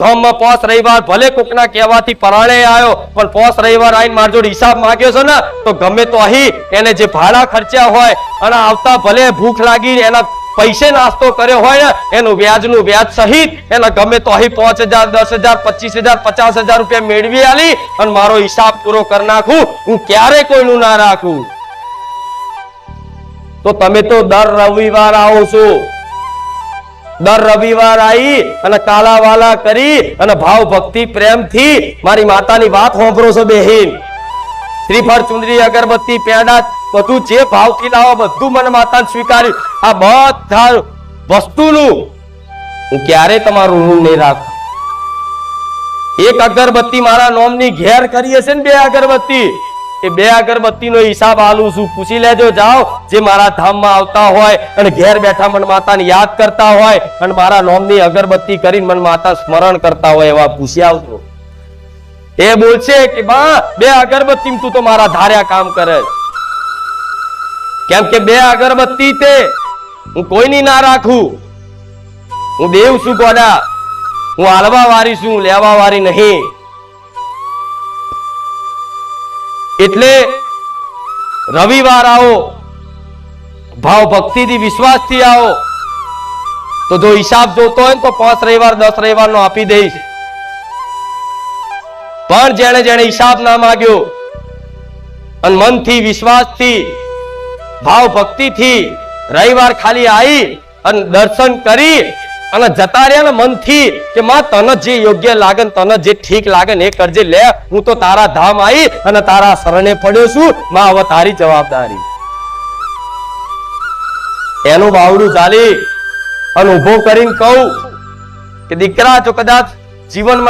ધામમાં 5 રવિવાર ભલે કોકના કહેવાથી પરાણે આવ્યો, પણ 5 રવિવાર આવીને માર જોડે હિસાબ માંગ્યો છે ને, તો ગમે તો અહીં એને જે ભાડા ખર્ચ્યા હોય અને આવતા ભલે ભૂખ લાગી એના પૈસે નાસ્તો કર્યો હોય ને, એનું વ્યાજનું વ્યાજ સહિત એના ગમે તો અહીં 5,000, 10,000, 25,000, 50,000 રૂપિયા મેળવી આલી અને મારો હિસાબ પૂરો કરી નાખું. હું ક્યારે કોઈનું ના રાખું. તો તમે તો દર રવિવાર આવો છો, દર રવિવાર આવી અને કાલાવાલા કરી અને ભાવ ભક્તિ પ્રેમથી મારી માતાની વાત સાંભળો છો બેહીન. શ્રીફળ, ચુંદડી, અગરબત્તી, પેડા બધું જે ભાવથી લાવો બધું મને માતાને સ્વીકાર્યું. આ બધા વસ્તુનું હું ક્યારે તમારું ઋણ નહીં રાખું. એક અગરબત્તી મારા નોમની ઘેર કરીએ છે ને 2 અગરબત્તી, એ 2 અગરબત્તીનો હિસાબ આલું છું. પૂછી લેજો, જાઓ જે મારા ધામમાં આવતા હોય અને ઘેર બેઠા મન માતાને યાદ કરતા હોય અને મારા નોમની અગરબત્તી કરીને મન માતા સ્મરણ કરતા હોય એવા પૂછી આવજો. એ બોલશે કે બા 2 અગરબત્તી તું તો મારા ધાર્યા કામ કરે. કેમ કે 2 અગરબત્તી તે હું કોઈની ના રાખું. હું દેવ છું ગોડા, હું આલવા વાળી છું, લેવા વાળી નહીં. એટલે રવિવાર આવો, ભાવ ભક્તિથી વિશ્વાસથી આવો, તો જો હિસાબ જોતો હોય તો 5 રવિવાર 10 રવિવાર નો આપી દઈશ. પણ જેણે જેણે હિસાબ ના માંગ્યો અને મનથી, વિશ્વાસથી, ભાવ ભક્તિથી રવિવાર ખાલી આવી અને દર્શન કરી અને જતા રહ્યા ને મનથી કે માં તને જે યોગ્ય લાગે ને તને જે ઠીક લાગે ને એ કરજે. લે હું તો તારા ધામ આવી અને તારા શરણે પડ્યો છું માં, હવે તારી જવાબદારી. એનું બાવડું ચાલી અને ઉભો કરીને કહું કે દીકરા જો કદાચ જીવનમાં